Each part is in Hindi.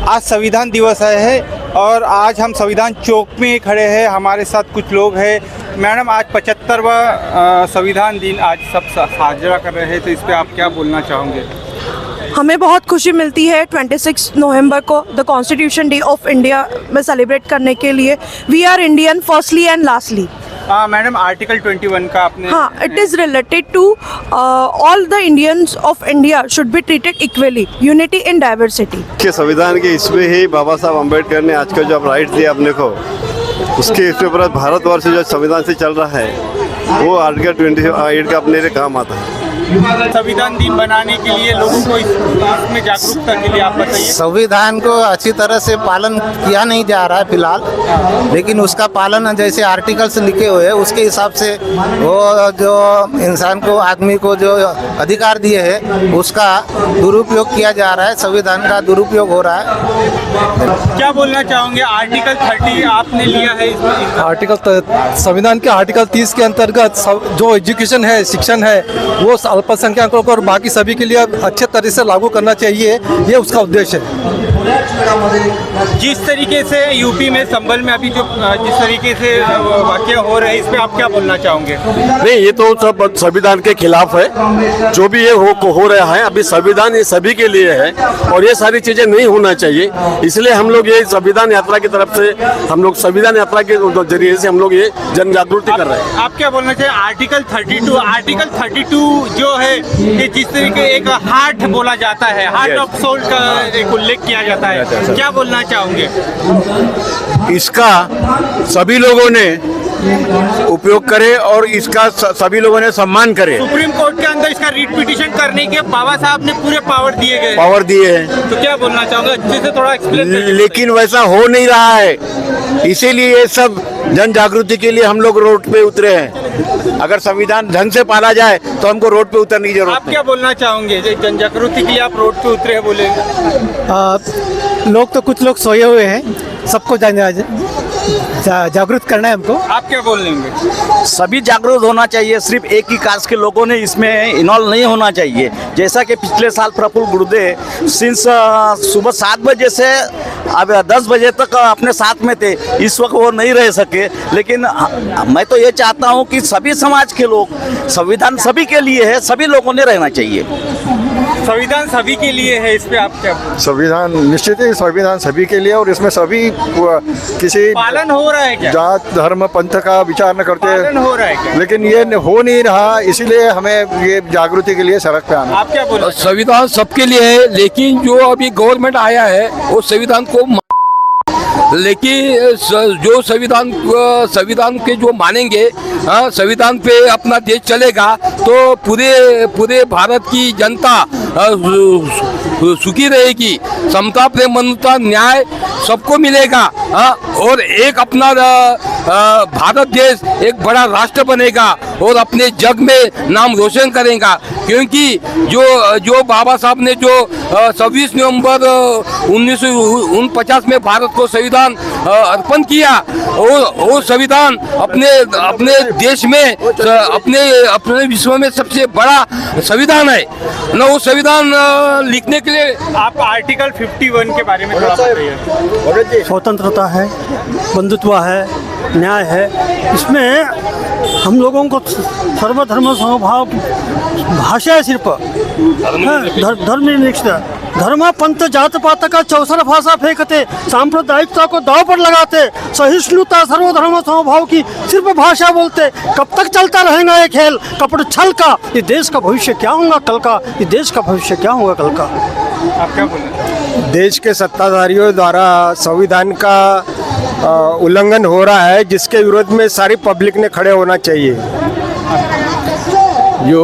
आज संविधान दिवस है और आज हम संविधान चौक में खड़े हैं। हमारे साथ कुछ लोग हैं। मैडम, आज 75वां संविधान दिन आज सब साझा कर रहे हैं, तो इस पर आप क्या बोलना चाहोगे? हमें बहुत खुशी मिलती है 26 नवंबर को the constitution day of India में सेलिब्रेट करने के लिए। We are Indian firstly and lastly. Madam, article 21 का आपने it is related to all the Indians of India should be treated equally, unity in diversity. के संविधान के इसमें ही बाबा साहब अम्बेडकर ने आज का जो राइट दिया अपने को, उसके इसके ऊपर भारतवर्ष जो संविधान से चल रहा है वो आर्टिकल 28 का अपने लिए काम आता है। संविधान दिन बनाने के लिए लोगों को इसमें जागरूकता के लिए आप बताइए। संविधान को अच्छी तरह से पालन किया नहीं जा रहा है फिलहाल, लेकिन उसका पालन जैसे आर्टिकल्स लिखे हुए हैं उसके हिसाब से वो जो इंसान को, आदमी को जो अधिकार दिए हैं उसका दुरुपयोग किया जा रहा है। संविधान का दुरुपयोग हो रहा है। क्या बोलना चाहोगे? आर्टिकल 30 आपने लिया है इसमें। संविधान के आर्टिकल 30 के अंतर्गत जो एजुकेशन है, शिक्षण है, वो अल्पसंख्यकों को और बाकी सभी के लिए अच्छे तरह से लागू करना चाहिए, ये उसका उद्देश्य है। जिस तरीके से यूपी में संभल में अभी जो जिस तरीके से वाकया हो रहे हैं, इस पे आप क्या बोलना चाहोगे? नहीं, ये तो सब संविधान के खिलाफ है। जो भी ये हो रहा है अभी, संविधान ये सभी के लिए है और ये सारी चीजें नहीं होना चाहिए। इसलिए हम लोग ये संविधान यात्रा की तरफ से, हम लोग संविधान यात्रा के जरिए से हम लोग ये जन जागृति कर रहे हैं। आप क्या बोलना चाहिए? आर्टिकल 32 जो है, ये जिस तरीके एक हार्ट बोला जाता है, हार्ट ऑफ सोल का एक उल्लेख किया जाता है, क्या बोलना चाहोगे? इसका सभी लोगों ने उपयोग करे और इसका सभी लोगों ने सम्मान करे। सुप्रीम कोर्ट के अंदर इसका रीट पिटीशन करने के बाबा साहब ने पूरे पावर दिए हैं, तो क्या बोलना चाहोगे? अच्छे से थोड़ा एक्सप्लेन। लेकिन वैसा हो नहीं रहा है, इसीलिए ये सब जन जागृति के लिए हम लोग रोड पे उतरे हैं। अगर संविधान ढंग से पाला जाए तो हमको रोड पे उतरने की जरूरत। आप क्या बोलना चाहोगे? जन जागृति के लिए आप रोड पे उतरे हैं, बोले। लोग तो कुछ लोग सोए हुए हैं, सबको जागरूक करना है हमको। आप क्या बोल लेंगे? सभी जागरूक होना चाहिए, सिर्फ एक ही कास्ट के लोगों ने इसमें इन्वॉल्व नहीं होना चाहिए। जैसा कि पिछले साल प्रफुल्ल गुर्दे सिंस सुबह 7 बजे से अब 10 बजे तक अपने साथ में थे, इस वक्त वो नहीं रह सके। लेकिन मैं तो ये चाहता हूँ कि सभी समाज के लोग, संविधान सभी के लिए है, सभी लोगों ने रहना चाहिए। संविधान सभी के लिए है, इस पे आप क्या? संविधान निश्चित ही संविधान सभी के लिए, और इसमें सभी किसी पालन हो रहा है क्या? जात धर्म पंथ का विचार न करते, पालन हो रहा है क्या? लेकिन ये हो नहीं रहा, इसीलिए हमें ये जागृति के लिए सड़क पे आना। आप क्या बोल? संविधान सबके लिए है, लेकिन जो अभी गवर्नमेंट आया है वो संविधान को, लेकिन जो संविधान के जो मानेंगे, संविधान पे अपना देश चलेगा तो पूरे भारत की जनता सुखी रहेगी। समता, प्रेम, ममता, न्याय सबको मिलेगा। और एक अपना भारत देश एक बड़ा राष्ट्र बनेगा और अपने जग में नाम रोशन करेगा। क्योंकि जो बाबा साहब ने जो 26 नवंबर 1949 में भारत को संविधान अर्पण किया, वो संविधान अपने देश में, अपने विश्व में सबसे बड़ा संविधान है ना। वो संविधान लिखने के लिए आप आर्टिकल 51 के बारे में थोड़ा बताइए। स्वतंत्रता है, बंधुत्व है, न्याय है। इसमें हम लोगों को सर्वधर्म समभाव, भाषा है सिर्फ धर्मनिरपेक्षता, धर्म पंथ जात पात का चौसर भाषा फेंकते, सांप्रदायिकता को दाव पर लगाते, सहिष्णुता सर्वधर्म समभाव की सिर्फ भाषा बोलते। कब तक चलता रहेगा ये खेल कपट छल का? ये देश का भविष्य क्या होगा कल का? ये देश का भविष्य क्या होगा कल का? आप क्या बोलें? देश के सत्ताधारियों द्वारा संविधान का उल्लंघन हो रहा है, जिसके विरोध में सारी पब्लिक ने खड़े होना चाहिए। जो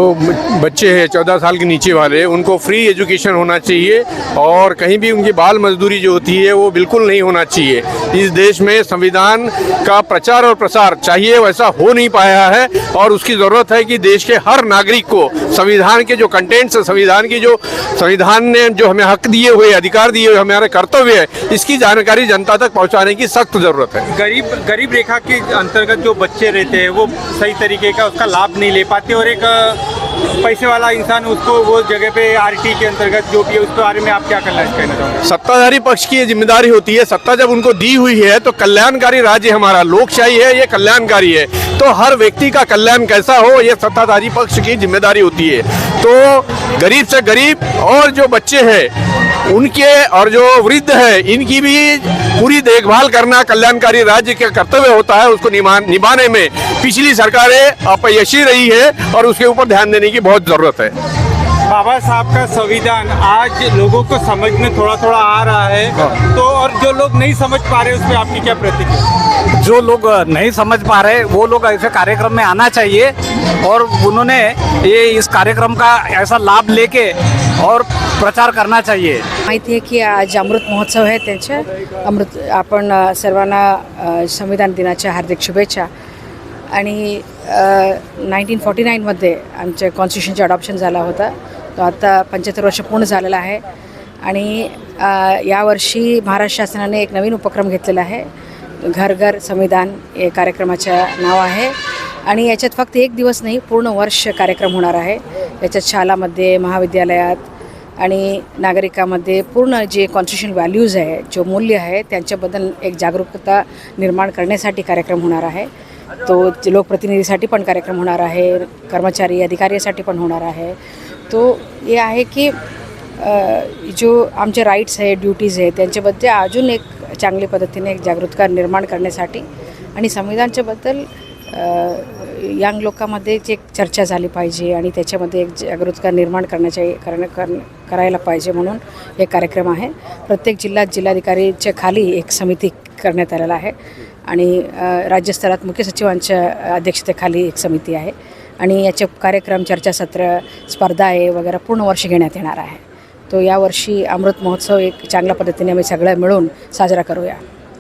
बच्चे हैं 14 साल के नीचे वाले, उनको फ्री एजुकेशन होना चाहिए और कहीं भी उनकी बाल मजदूरी जो होती है वो बिल्कुल नहीं होना चाहिए। इस देश में संविधान का प्रचार और प्रसार चाहिए, वैसा हो नहीं पाया है और उसकी ज़रूरत है कि देश के हर नागरिक को संविधान के जो कंटेंट्स, संविधान ने जो हमें हक दिए हुए, अधिकार दिए हुए, हमारे कर्तव्य है, इसकी जानकारी जनता तक पहुँचाने की सख्त ज़रूरत है। गरीब रेखा के अंतर्गत जो बच्चे रहते हैं वो सही तरीके का उसका लाभ नहीं ले पाते और एक पैसे वाला इंसान उसको वो जगह पे आरटी के अंतर्गत जो भी है उस बारे में आप क्या कहना चाहोगे? सत्ताधारी पक्ष की ये जिम्मेदारी होती है, सत्ता जब उनको दी हुई है तो कल्याणकारी राज्य हमारा लोकशाही है, ये कल्याणकारी है, तो हर व्यक्ति का कल्याण कैसा हो ये सत्ताधारी पक्ष की जिम्मेदारी होती है। तो गरीब से गरीब और जो बच्चे हैं उनके और जो वृद्ध है इनकी भी पूरी देखभाल करना कल्याणकारी राज्य का कर्तव्य होता है। उसको निभाने में पिछली सरकारें अपयशी रही है और उसके ऊपर ध्यान देने की बहुत जरूरत है। बाबा साहब का संविधान आज लोगों को समझ में थोड़ा थोड़ा आ रहा है, तो और जो लोग नहीं समझ पा रहे उस पर आपकी क्या प्रतिक्रिया? जो लोग नहीं समझ पा रहे वो लोग ऐसे कार्यक्रम में आना चाहिए और उन्होंने ये इस कार्यक्रम का ऐसा लाभ लेके और प्रचार करना चाहिए। माहिती आहे की आज अमृत महोत्सव आहे त्याचे आपण सर्वांना संविधान दिनाच्या हार्दिक शुभेच्छा। आणि 1949मध्ये आमच्या कॉन्स्टिट्यूशनचे अडॉप्शन झाला होता, तो आता 75 वर्ष पूर्ण झालेला आहे। आणि यावर्षी महाराष्ट्र शासनाने एक नवीन उपक्रम घेतलेला आहे, घर घर संविधान हे कार्यक्रमाचं नाव आहे। आणि याच्यात फक्त एक दिवस नाही, पूर्ण वर्ष कार्यक्रम होणार आहे। याच्यात शाळांमध्ये, महाविद्यालयात आणि नागरिकांमध्ये पूर्ण जे कॉन्स्टिट्यूशन व्हॅल्यूज आहे, जो मूल्य आहे त्यांच्याबद्दल एक जागरूकता निर्माण करण्यासाठी कार्यक्रम होणार आहे। तो लोकप्रतिनिधीसाठी पण कार्यक्रम होणार आहे, कर्मचारी अधिकाऱ्यासाठी पण होणार आहे। तो हे आहे की जो आमचे राईट्स आहे, ड्युटीज आहे त्यांच्याबद्दल अजून एक चांगल्या पद्धतीने एक जागरूकता निर्माण करण्यासाठी आणि संविधानाच्याबद्दल यंग लोकांमध्ये जे चर्चा झाली पाहिजे आणि त्याच्यामध्ये एक जागरूकता निर्माण करायला पाहिजे म्हणून एक कार्यक्रम आहे। प्रत्येक जिल्हाधिकारीच्या खाली एक समिती करण्यात आलेला आहे आणि राज्यस्तरात मुख्य सचिवांच्या अध्यक्षतेखाली एक समिती आहे आणि याचे कार्यक्रम, चर्चासत्र, स्पर्धा आहे वगैरे पूर्ण वर्ष घेण्यात येणार आहे। तो यावर्षी अमृत महोत्सव एक चांगल्या पद्धतीने आम्ही सगळे मिळून साजरा करूया।